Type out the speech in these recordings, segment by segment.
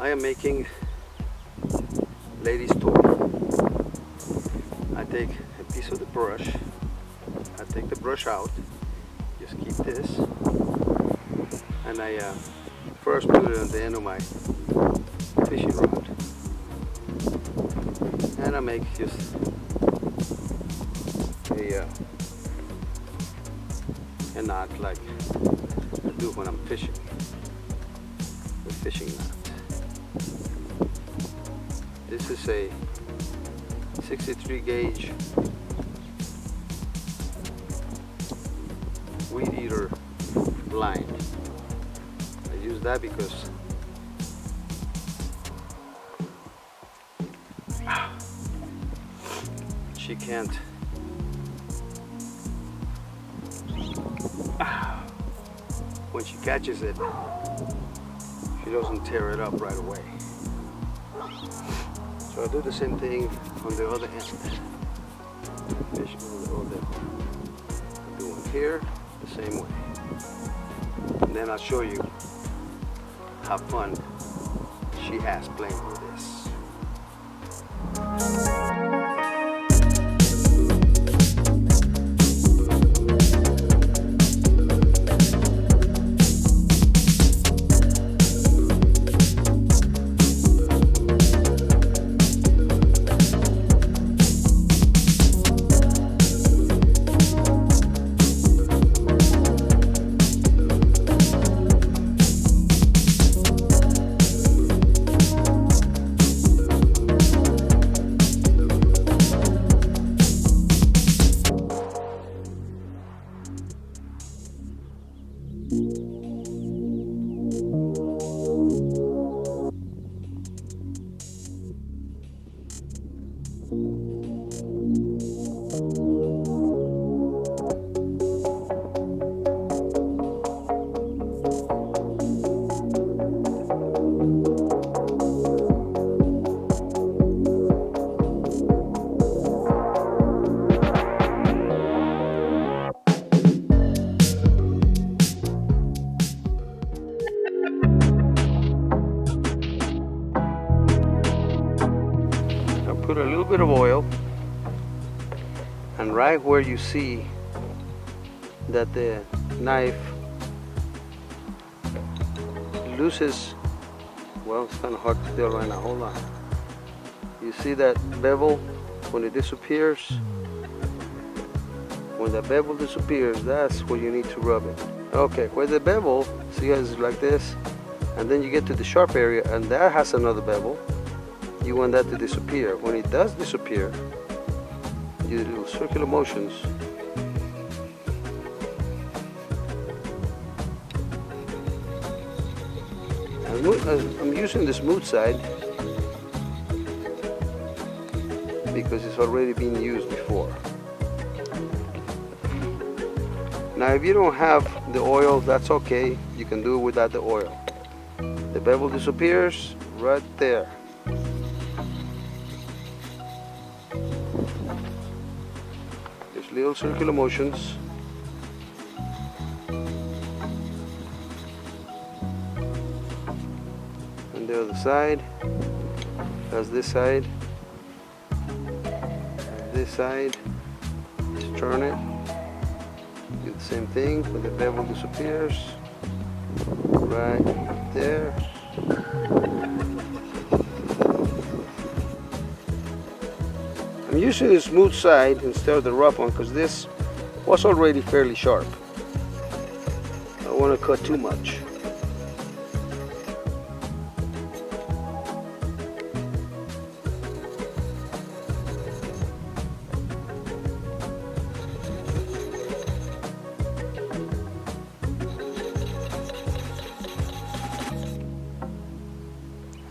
I am making lady's toy. I take a piece of the brush, I take the brush out, just keep this, and I first put it on the end of my fishing rod, and I make just a knot like I do when I'm fishing, the fishing knot. This is a 63 gauge weed eater line. I use that because she can't when she catches it, she doesn't tear it up right away. So I do the same thing on the other end. Fish on the other end. I do one here the same way. And then I'll show you how fun she has playing with this. Put a little bit of oil, and right where you see that the knife loses, well, it's kind of hard to tell right now, hold on. You see that bevel when it disappears? When the bevel disappears, that's where you need to rub it. Okay, where the bevel, see guys, like this, and then you get to the sharp area, and that has another bevel. You want that to disappear. When it does disappear, you do circular motions. I'm using the smooth side because it's already been used before. Now if you don't have the oil, that's okay. You can do it without the oil. The bevel disappears right there. Little circular motions. And the other side. That's this side. This side. Just turn it. Do the same thing when the bevel disappears. Right there. I'm using the smooth side instead of the rough one because this was already fairly sharp. I don't want to cut too much.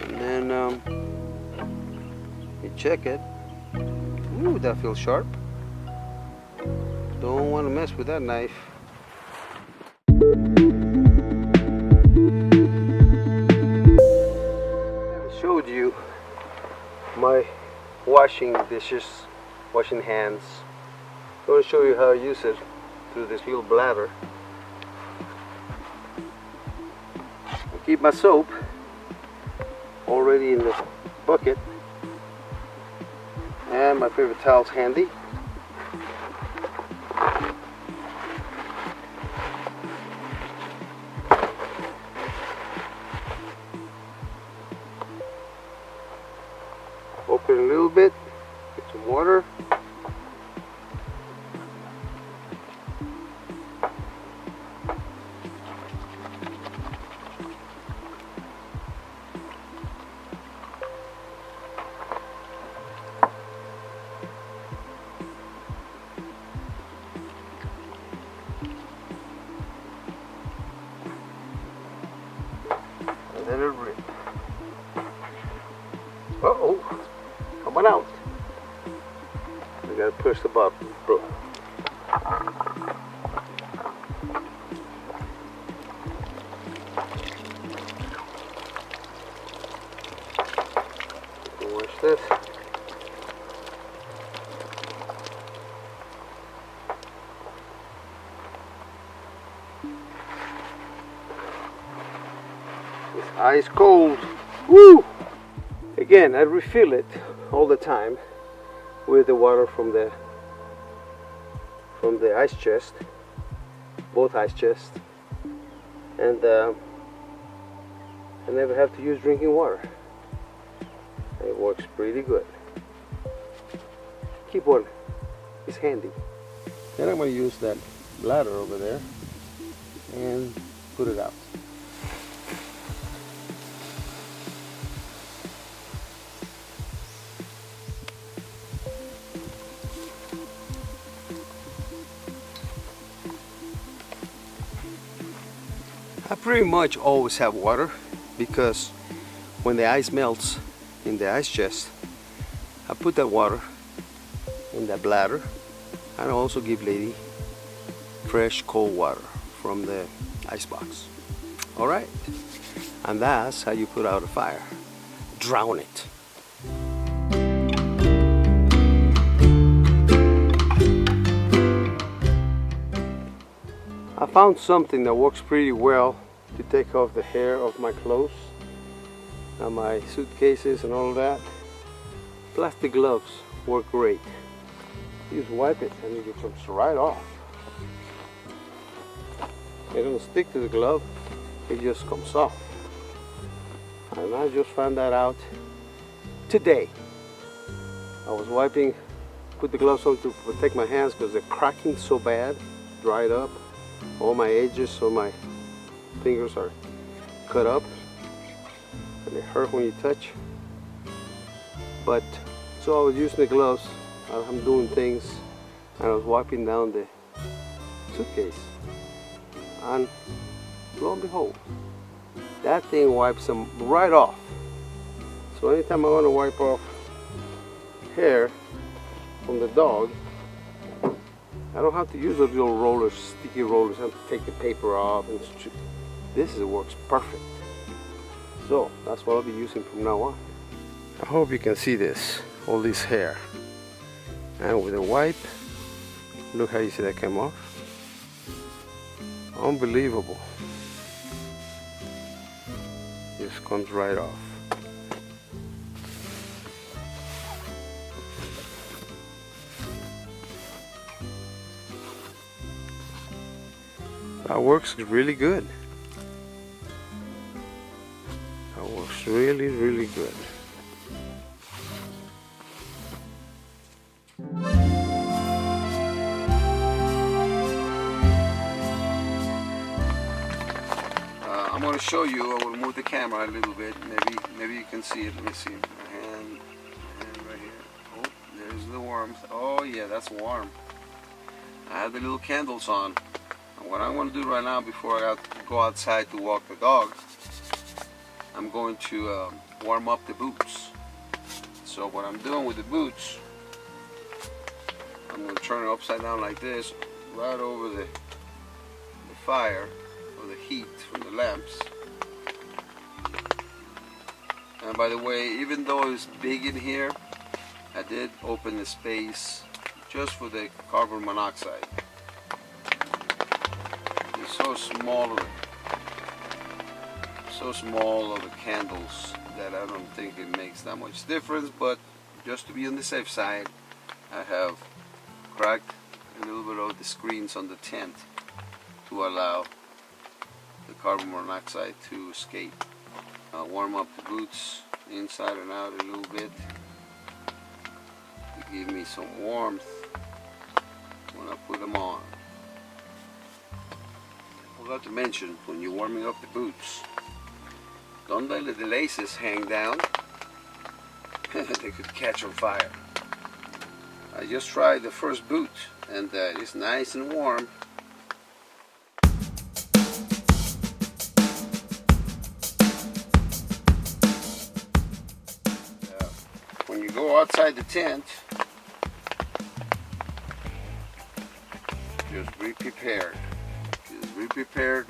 And then you check it. Ooh, that feels sharp. Don't want to mess with that knife. I showed you my washing dishes, washing hands. I'm going to show you how I use it through this little bladder. I keep my soap already in the bucket, and my paper towel's handy. Open a little bit, get some water. And then it rip. Uh-oh. Coming out. We gotta push the bottom, bro. Wash this. It's ice cold. Woo! Again, I refill it all the time with the water from the ice chest, both ice chests, and I never have to use drinking water. It works pretty good. Keep one, it's handy. Then I'm going to use that bladder over there and put it out. I pretty much always have water because when the ice melts in the ice chest, I put that water in that bladder, and I also give lady fresh cold water from the ice box. Alright, and that's how you put out a fire. Drown it. I found something that works pretty well to take off the hair of my clothes and my suitcases and all that. Plastic gloves work great. You just wipe it and it comes right off. It doesn't stick to the glove, it just comes off. And I just found that out today. I was wiping, put the gloves on to protect my hands because they're cracking so bad, dried up. All my edges, so my fingers are cut up and they hurt when you touch. But so I was using the gloves, I'm doing things, and I was wiping down the suitcase, and lo and behold, that thing wipes them right off. So anytime I want to wipe off hair from the dog, I don't have to use those little rollers, sticky rollers. I have to take the paper off. And this works perfect. So that's what I'll be using from now on. I hope you can see this, all this hair. And with a wipe, look how easy that came off. Unbelievable. Just comes right off. That works really good. That works really, really good. I'm going to show you. I will move the camera a little bit. Maybe you can see it. Let me see. My hand right here. Oh, there's the worms. Oh yeah, that's warm. I have the little candles on. What I'm going to do right now before I go outside to walk the dog, I'm going to warm up the boots. So what I'm doing with the boots, I'm going to turn it upside down like this, right over the fire, or the heat from the lamps. And by the way, even though it's big in here, I did open the space just for the carbon monoxide. So small of it. so small of the candles that I don't think it makes that much difference, but just to be on the safe side, I have cracked a little bit of the screens on the tent to allow the carbon monoxide to escape. I'll warm up the boots inside and out a little bit to give me some warmth when I put them on. I forgot to mention, when you're warming up the boots, don't let the laces hang down. They could catch on fire. I just tried the first boot and it's nice and warm. When you go outside the tent, just be prepared. Just be prepared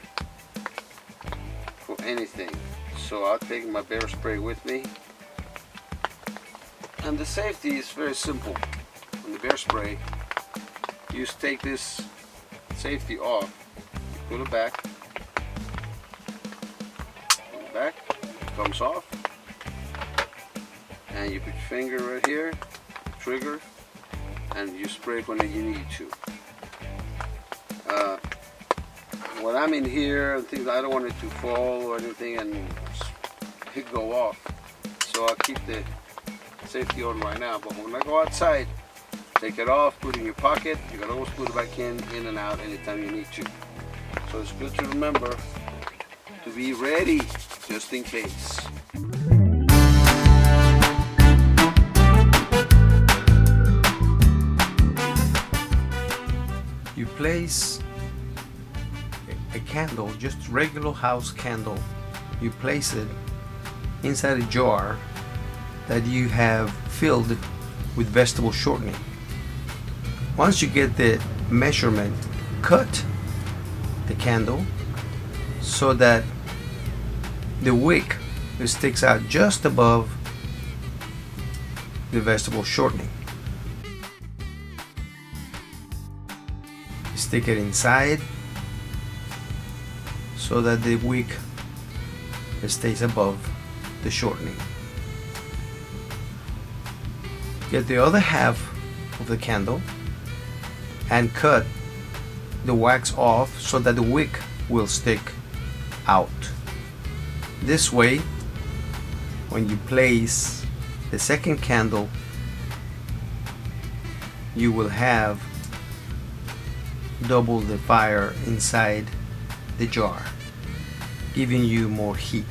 for anything. So I'll take my bear spray with me. And the safety is very simple. On the bear spray, you just take this safety off, you pull it back, it comes off, and you put your finger right here, trigger, and you spray it when you need to. When I'm in here and things, I don't want it to fall or anything and it go off. So I'll keep the safety on right now. But when I go outside, take it off, put it in your pocket. You can always put it back in and out anytime you need to. So it's good to remember to be ready just in case. You place a candle, just regular house candle. You place it inside a jar that you have filled with vegetable shortening. Once you get the measurement, cut the candle so that the wick sticks out just above the vegetable shortening. Stick it inside so that the wick stays above the shortening. Get the other half of the candle and cut the wax off so that the wick will stick out. This way, when you place the second candle, you will have double the fire inside the jar, giving you more heat.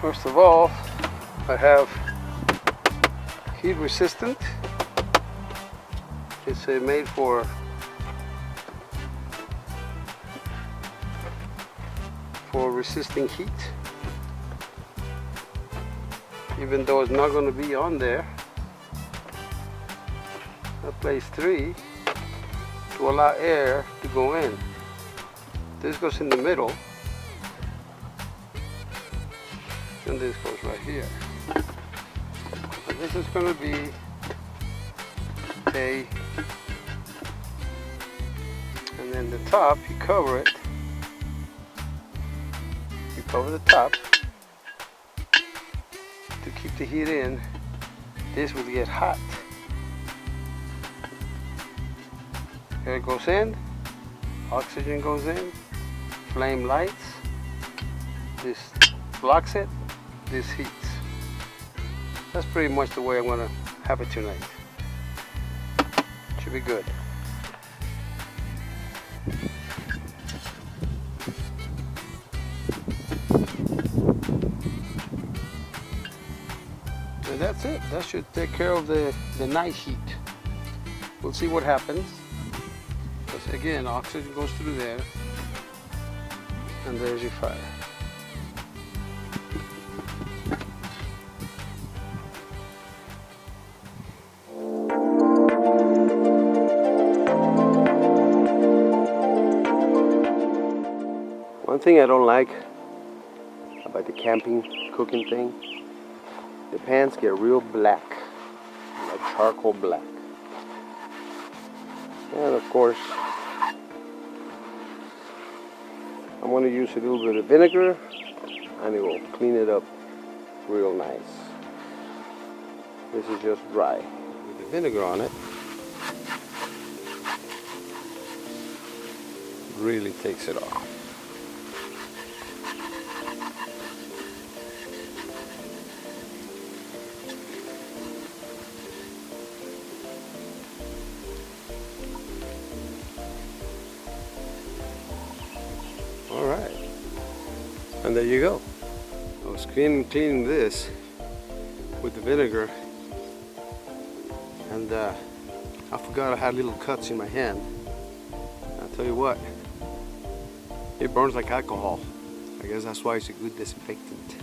First of all, I have heat resistant. It's made for resisting heat, even though it's not going to be on there. I place 3 to allow air to go in. This goes in the middle, and this goes right here. And this is going to be and then the top, you cover it. You cover the top to keep the heat in. This will get hot. Air goes in, oxygen goes in, flame lights, this blocks it, this heats. That's pretty much the way I'm going to have it tonight. Should be good. And that's it. That should take care of the night heat. We'll see what happens. Because again, oxygen goes through there, and there's your fire. One thing I don't like about the camping cooking thing, the pans get real black, like charcoal black. And of course, I'm going to use a little bit of vinegar and it will clean it up real nice. This is just dry. With the vinegar on it, really takes it off. All right, and there you go. I was cleaning this with the vinegar, and I forgot I had little cuts in my hand. I'll tell you what, it burns like alcohol. I guess that's why it's a good disinfectant.